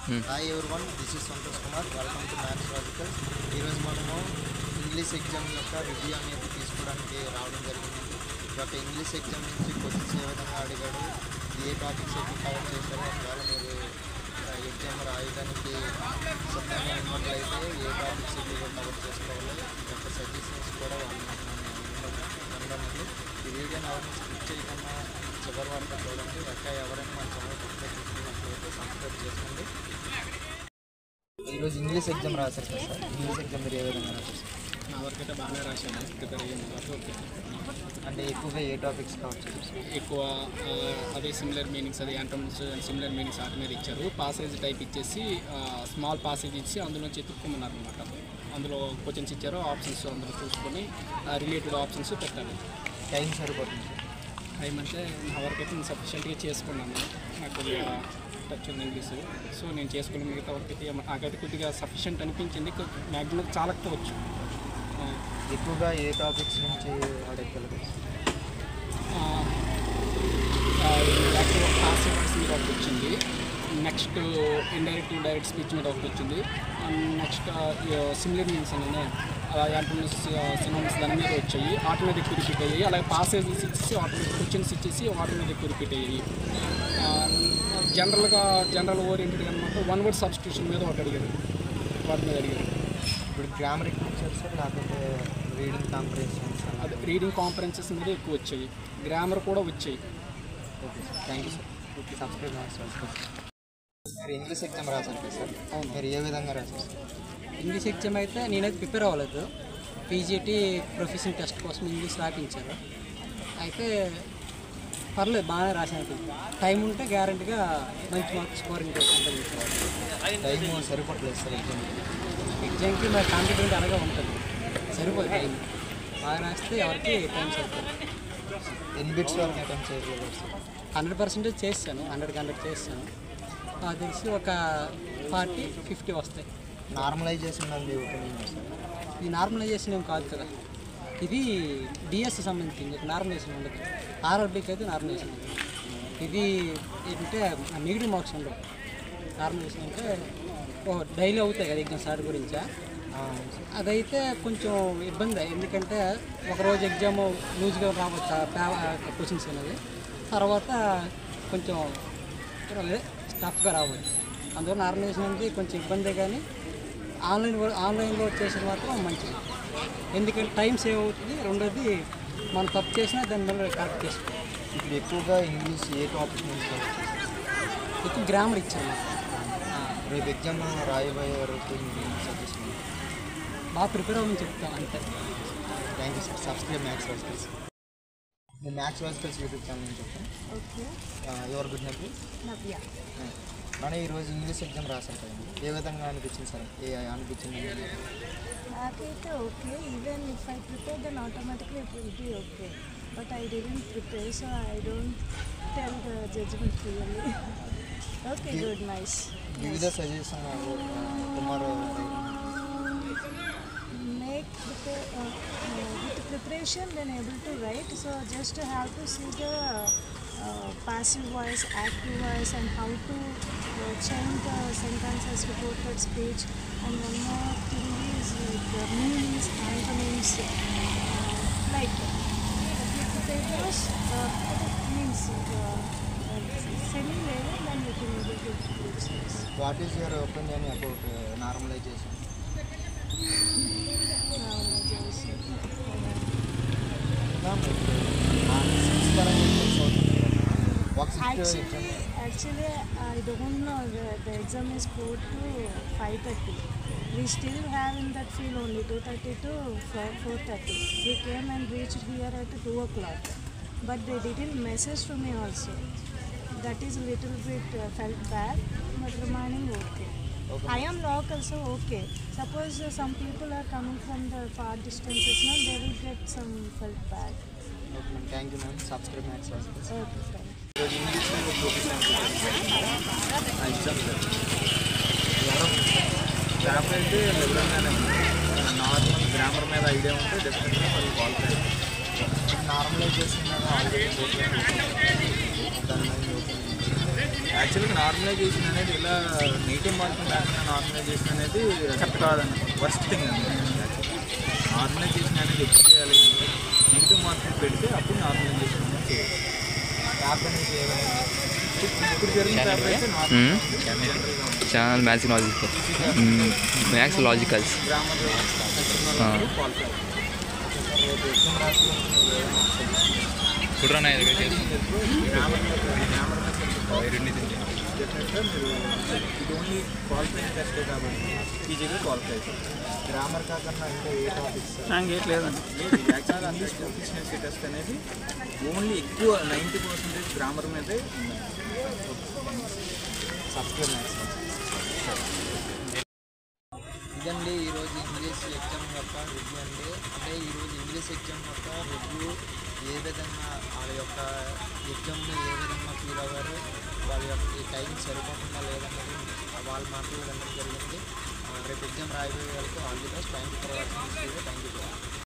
Hi everyone, this is Santosh Kumar. Welcome to maths logical. ఈరోజు మనము English exam యొక్క review అనేది తీసుకోవడానికి రావడం జరిగింది. ఈ యొక్క ఇంగ్లీష్ ఎగ్జామ్ నుంచి క్వశ్చన్స్ ఏ విధంగా అడిగాడు, ఏ టాపిక్స్ అయితే కవర్ చేశారో, ఒకవేళ మీరు ఎగ్జామ్ రాయడానికి సిద్ధంగా ఉన్నట్లయితే ఏ టాపిక్స్ ఎక్కువగా కవర్ చేసుకోవాలి, యొక్క సజెషన్స్ కూడా వినడానికి ఈ వీడియోని ఎవరిని స్కిప్ చేయకుండా చివరి వరకు చూడండి. ఇంకా ఎవరైనా మన ఛానల్ సబ్స్క్రైబ్ చేసుకున్నట్లయితే సబ్స్క్రైబ్ చేసుకోండి. ఈరోజు ఇంగ్లీష్ ఎగ్జామ్ రాశారు కదా సార్, ఇంగ్లీష్ ఎగ్జామ్ మీరు ఏ విధంగా రాశారు? నా వరకు అయితే బాగానే రాశాను, ప్రిపేర్ అయ్యింది. ఓకే, అంటే ఎక్కువగా ఏ టాపిక్స్ కవర్ చేశారు? ఎక్కువ అదే సిమిలర్ మీనింగ్స్, అదే యాంటమ్స్ అండ్ సిమిలర్ మీనింగ్స్ వాటి మీద ఇచ్చారు. పాసేజ్ టైప్ ఇచ్చేసి స్మాల్ పాసేజ్ ఇచ్చి అందులోంచి ఎత్తుక్కోమన్నారు అనమాట. అందులో క్వశ్చన్స్ ఇచ్చారు, ఆప్షన్స్ అందులో చూసుకొని రిలేటెడ్ ఆప్షన్స్ పెట్టాలి. టైం సరిపోతుంది? టైం అంటే నా వరకు అయితే నేను సఫిషియెంట్గా చేసుకున్నాను. నాకు కొద్దిగా టచ్ ఉంది ఇంగ్లీషు, సో నేను చేసుకున్న మిగతా వరకు అయితే నాకైతే కొద్దిగా సఫిషియెంట్ అనిపించింది. మ్యాక్సిమం చాలకపోవచ్చు. ఎక్కువగా ఏ టాపిక్స్ నుంచి అడగగలరు? యాక్చువల్గా పాసివ్ వాయిస్ మీద ఒకటి వచ్చింది, నెక్స్ట్ ఇండైరెక్ట్ డైరెక్ట్ స్పీచ్ మీద ఒకటి వచ్చింది, నెక్స్ట్ సిమిలర్ మీనింగ్స్ అనేది సినోనిమ్స్ దాని మీద వచ్చాయి. వాటి మీద ఎక్కువ రిపీట్ అయ్యాయి. అలాగే పాసేజెస్ ఇచ్చేసి వాటి మీద క్వశ్చన్స్ ఇచ్చేసి వాటి మీద ఎక్కువ రిపీట్ అయ్యాయి. జనరల్ ఓరియంటెడ్ అనమాట. వన్ వర్డ్ సబ్స్టిట్యూషన్ మీద ఒకటి అడిగారు, వాటి మీద అడిగారు. ఇప్పుడు గ్రామర్ ఎక్కువ వచ్చారు సార్, లేకపోతే రీడింగ్ కాంప్రహెన్షన్స్? అదే రీడింగ్ కాంప్రహెన్షన్స్ మీద ఎక్కువ వచ్చాయి, గ్రామర్ కూడా వచ్చాయి. Okay sir, thank you sir. Okay, subscribe చేసుకోండి. మీరు ఇంగ్లీష్ ఎగ్జామ్ రాశారు కదా సార్, అవును, మీరు ఏ విధంగా రాశారు సార్? ఇంగ్లీష్ ఎగ్జామ్ అయితే నేనైతే ప్రిపేర్ అవ్వలేదు. పీజీటీ ప్రొఫెషనల్ టెస్ట్ కోసం ఇంగ్లీష్ రాపించారు. అయితే పర్లేదు, బాగానే రాశాను. టైం ఉంటే గ్యారెంటీగా మంచి మార్క్స్ స్కోరింగ్ చేసుకుంటుంది. టైం సరిపోవట్లేదు సార్ ఎగ్జామ్కి మరి కాంపిటేటివ్ అలాగే ఉంటుంది, సరిపోతుంది టైం. బాగా రాస్తే ఎవరికి టైం సరిపోతుంది. ఎన్ని బిట్స్ వరకు అటెంప్ట్ చేయగలరు సార్? 100% చేస్తాను, 100కి 100 చేస్తాను. నాకు తెలిసి ఒక 40-50 వస్తాయి. నార్మలైజేషన్ మీ ఒపీనియన్ సార్? ఇది నార్మలైజేషన్ ఏం కాదు కదా, ఇది డిఎస్ సంబంధించింది. నార్మలైజేషన్ ఉండదు. ఆర్ఆర్బీకి అయితే నార్మలైజేషన్ ఉంది. ఇది ఏంటంటే నెగిటివ్ మార్క్స్ ఉండవు. నార్మలైజేషన్ అంటే డైలీ అవుతాయి కదా ఎగ్జామ్స్, వాటి గురించా. అదైతే కొంచెం ఇబ్బంది, ఎందుకంటే ఒకరోజు ఎగ్జామ్ లూజ్గా రావచ్చు క్వశ్చన్స్ అనేది, తర్వాత కొంచెం టఫ్గా రావచ్చు. అందువల్ల నార్మలైజేషన్ అనేది కొంచెం ఇబ్బందే, కానీ ఆన్లైన్లో చేసేది మాత్రం మంచిది. ఎందుకంటే టైం సేవ్ అవుతుంది. రెండోది మనం తప్పు చేసినా దాని మీద కరెక్ట్ చేసుకోవాలి. ఇప్పుడు ఎక్కువగా ఇంగ్లీష్ ఏ టాపిక్ నుంచి ఎక్కువ గ్రామర్ ఇచ్చాను. రేపు ఎగ్జామ్ రాయబోయే రోజు సజెషన్ బాగా ప్రిపేర్ అవ్వమని చెప్తాను అంతే. Thank you sir. Subscribe maths logicals. నేను మ్యాథ్స్ లాజికల్స్ యూట్యూబ్ ఛానల్ నుంచి చెప్తాను. ఓకే, ఎవరు గుడ్ నవ్వు నవ్య. మనం ఈరోజు ఇంగ్లీష్ ఎగ్జామ్ రాశారు కదండి, ఏ విధంగా అనిపించింది సార్? అనిపించింది నాకైతే okay. Even if I prepare then automatically it will be okay. But I didn't prepare, so I don't tell the judgement really. Okay, good, nice. Give the suggestion tomorrow. Make with preparation then able to write. So just have to see the passive voice, active voice, and how to change the sentences, reported speech. And one more thing is the meanings, antonyms. Like if the papers means semi-level, then you can able to criticize. What is your opinion about normalization? Actually, I don't know. The exam is 4 to 5:30. We still have in that field only 2:30 to 4:30. We came and reached here at 2 o'clock. But they didn't message to me also. That is a little bit felt bad, but remaining okay. I am local, so okay. Suppose some people are coming from the far distances, no, they will get some felt bad. Okay, ma'am. Thank you, ma'am. Subscribe Maths Laws. Okay, fine. English exam grammar అయితే వివరంగానే ఉంది. Normal grammar మీద idea ఉంటే డెఫినెట్గా వాళ్ళు qualify. Normalisation మీద already దాని మీద యాక్చువల్గా నార్మలైజేషన్ అనేది ఇలా నెగిటివ్ మార్కింగ్ లేకుండా నార్మలైజేషన్ అనేది కరెక్ట్ కాదండి, వర్స్ట్ థింగ్ అండి. నార్మలైజేషన్ అనేది ఎక్కువ చేయాలి అంటే నెగిటివ్ మార్కింగ్ పెడితే అప్పుడు నార్మలైజేషన్ అనేది చేయాలి. ఇప్పుడు జరిగిన పేపర్ అయితే channel maths logical maths logicals grammar qualify చూడరా ఇది ఓన్లీ క్వాలిఫైయింగ్ టెస్టే కాబట్టి ఈజీగా క్వాలిఫై అవుతుంది. గ్రామర్ కాకుండా ఇంకా ఏ టాపిక్స్ లేదండి. యాక్చువల్గా ఇంగ్లీష్ ప్రొఫిషియన్సీ టెస్ట్ అనేది ఓన్లీ ఎక్కువ 90% గ్రామర్ మీదే ఇదండి ఈరోజు ఇంగ్లీష్ ఎగ్జామ్ యొక్క రివ్యూ అండి. అంటే ఈరోజు ఇంగ్లీష్ ఎగ్జామ్ యొక్క రివ్యూ ఏ విధంగా వాళ్ళ యొక్క ఎగ్జామ్ని ఏ విధంగా ఫీల్ అవ్వారు, వాళ్ళ యొక్క టైం సరిపోతుందా లేదన్నది వాళ్ళ మాటలు వినడం జరిగింది. రేపు ఎగ్జామ్ రాయబోయే వాళ్ళకి all the best. Thank you.